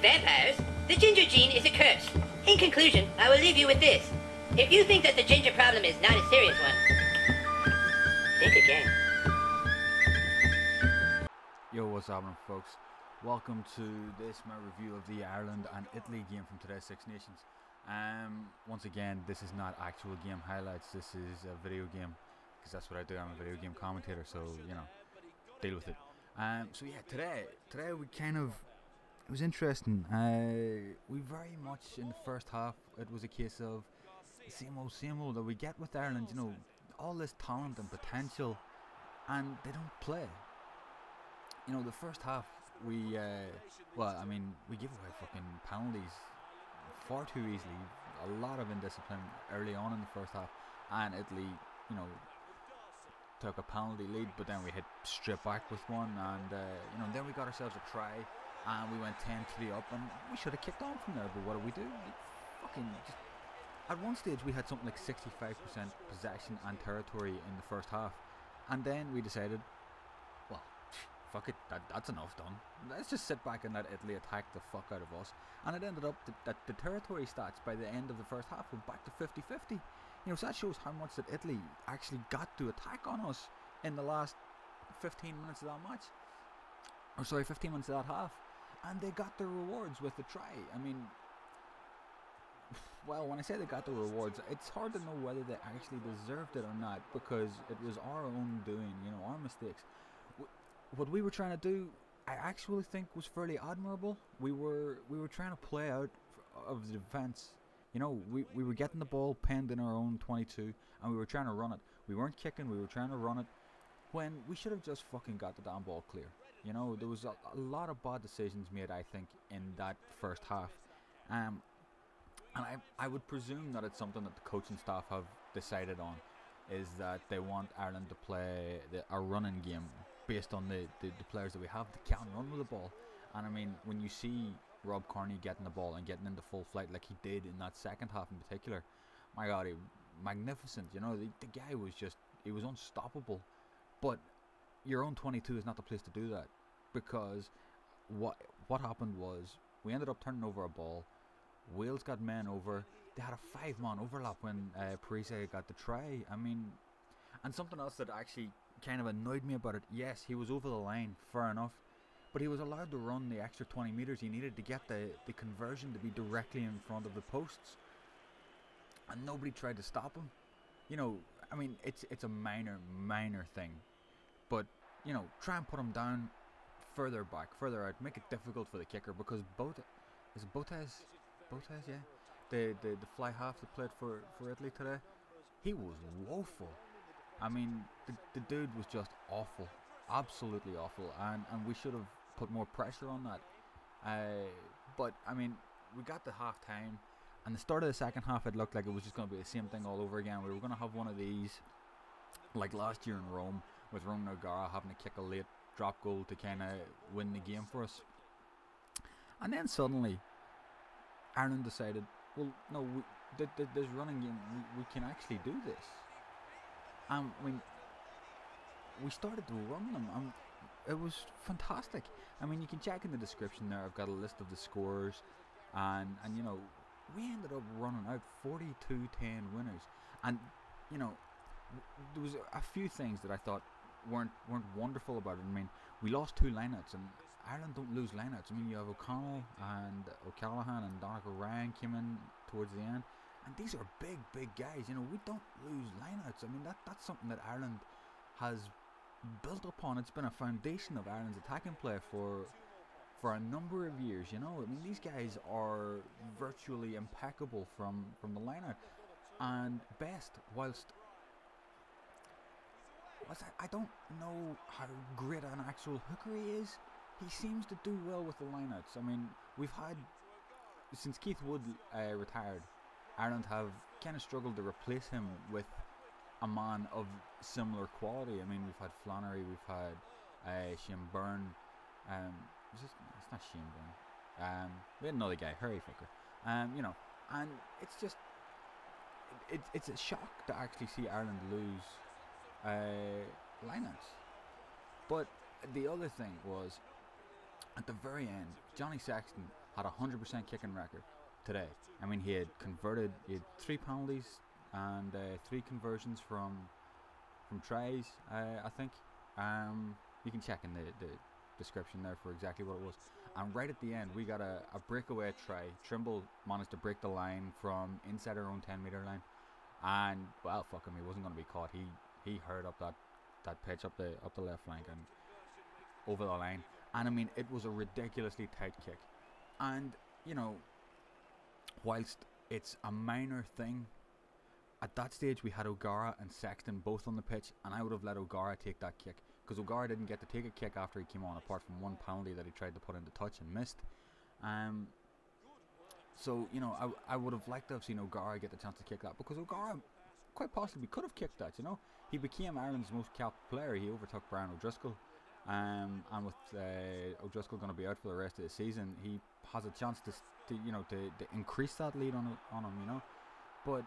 Vampires? The ginger gene is a curse. In conclusion, I will leave you with this. If you think that the ginger problem is not a serious one, think again. Yo, what's happening, folks? Welcome to this, my review of the Ireland and Italy game from today's Six Nations. Once again, this is not actual game highlights, this is a video game, because that's what I do. I'm a video game commentator, so, you know, deal with it. So yeah, today we kind of, it was interesting. We very much, in the first half, it was a case of same old that we get with Ireland, you know, all this talent and potential, and they don't play. You know, the first half, we give away fucking penalties far too easily. A lot of indiscipline early on in the first half, and Italy, you know, took a penalty lead, but then we hit straight back with one, and you know, then we got ourselves a try, and we went 10-3 up, and we should have kicked on from there. But what do? At one stage we had something like 65% possession and territory in the first half, and then we decided, well, fuck it, that's enough done. Let's just sit back and let Italy attack the fuck out of us. And it ended up that the territory stats by the end of the first half were back to 50-50. You know, so that shows how much that Italy actually got to attack on us in the last 15 minutes of that match. Or sorry, 15 minutes of that half. And they got their rewards with the try. I mean, well, when I say they got the rewards, it's hard to know whether they actually deserved it or not, because it was our own doing, you know, our mistakes. What we were trying to do, I actually think, was fairly admirable. We were trying to play out of the defence. You know, we were getting the ball penned in our own 22, and we were trying to run it. We weren't kicking, we were trying to run it, when we should have just fucking got the damn ball clear. You know, there was a lot of bad decisions made, I think, in that first half. And I would presume that it's something that the coaching staff have decided on, is that they want Ireland to play a running game based on the players that we have that can run with the ball. And I mean, when you see Rob Kearney getting the ball and getting into full flight like he did in that second half in particular, my God, magnificent. You know, the guy was just, he was unstoppable. But your own 22 is not the place to do that, because what happened was we ended up turning over a ball. Wales got men over. They had a 5-man overlap when Parisse got the try. I mean, and something else that actually kind of annoyed me about it, yes, he was over the line, fair enough, but he was allowed to run the extra 20 metres he needed to get the conversion to be directly in front of the posts, and nobody tried to stop him. You know, I mean, it's a minor thing, but, you know, try and put him down further back, further out, make it difficult for the kicker, because Botes, yeah, the fly half that played for Italy today, he was woeful. I mean, the dude was just awful, absolutely awful, and we should have put more pressure on that. But I mean, we got to half time, and the start of the second half, it looked like it was just going to be the same thing all over again. We were going to have one of these, like last year in Rome, with Roman O'Gara having to kick a late drop goal to kind of win the game for us. And then suddenly, Ireland decided, well, no, this running game, we can actually do this. I mean, we started to run them. It was fantastic. I mean, you can check in the description there. I've got a list of the scores, and you know, we ended up running out 42-10 winners. And you know, there was a few things that I thought weren't wonderful about it. I mean, we lost 2 lineouts, and Ireland don't lose lineouts. I mean, you have O'Connell and O'Callaghan and Donnacha Ryan came in towards the end. And these are big guys, you know, we don't lose lineouts. I mean, that's something that Ireland has built upon. It's been a foundation of Ireland's attacking play for a number of years, you know. I mean, these guys are virtually impeccable from the lineout. And Best, whilst I don't know how great an actual hooker he is, he seems to do well with the lineouts. I mean, we've had, since Keith Wood retired, Ireland have kind of struggled to replace him with a man of similar quality. I mean, we've had Flannery, we've had Shane Byrne. It's not Shane Byrne. We had another guy, Harry Fucker. You know, and it's just, it's a shock to actually see Ireland lose lineouts. But the other thing was, at the very end, Johnny Sexton had a 100% kicking record today. I mean, he had 3 penalties and 3 conversions from tries, I think. You can check in the description there for exactly what it was. And right at the end, we got a breakaway try. Trimble managed to break the line from inside our own 10-meter line, and well, fuck him, he wasn't going to be caught. He hurried up that pitch up the left flank and over the line. And I mean, it was a ridiculously tight kick. And you know, whilst it's a minor thing, at that stage we had O'Gara and Sexton both on the pitch, and I would have let O'Gara take that kick, because O'Gara didn't get to take a kick after he came on, apart from one penalty that he tried to put into touch and missed. So you know, I would have liked to have seen O'Gara get the chance to kick that, because O'Gara quite possibly could have kicked that. You know, he became Ireland's most capped player. He overtook Brian O'Driscoll, and with O'Driscoll going to be out for the rest of the season, he has a chance to increase that lead on him. You know, but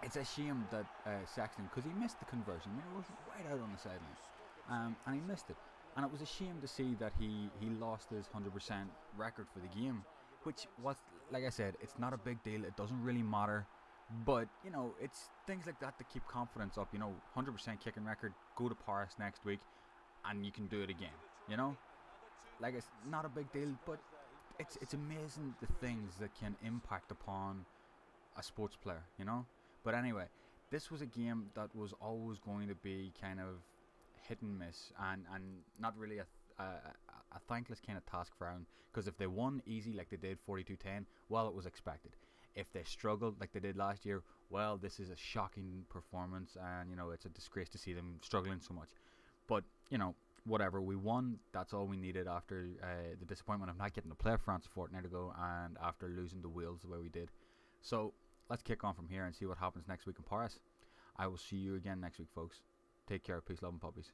it's a shame that Sexton, because he missed the conversion. I mean, it was right out on the sideline, and he missed it. And it was a shame to see that he lost his 100% record for the game, which was, like I said, it's not a big deal. It doesn't really matter. But, you know, it's things like that that keep confidence up. You know, 100% kicking record, go to Paris next week, and you can do it again. You know? Like, it's not a big deal, but it's amazing the things that can impact upon a sports player, you know? But anyway, this was a game that was always going to be kind of hit and miss, and not really a thankless kind of task for Ireland, because if they won easy like they did 42-10, well, it was expected. If they struggled like they did last year, well, this is a shocking performance, and you know, it's a disgrace to see them struggling so much. But you know, whatever, we won. That's all we needed after the disappointment of not getting to play France a fortnight ago, and after losing to Wales the way we did. So let's kick on from here and see what happens next week in Paris. I will see you again next week, folks. Take care. Peace, love, and puppies.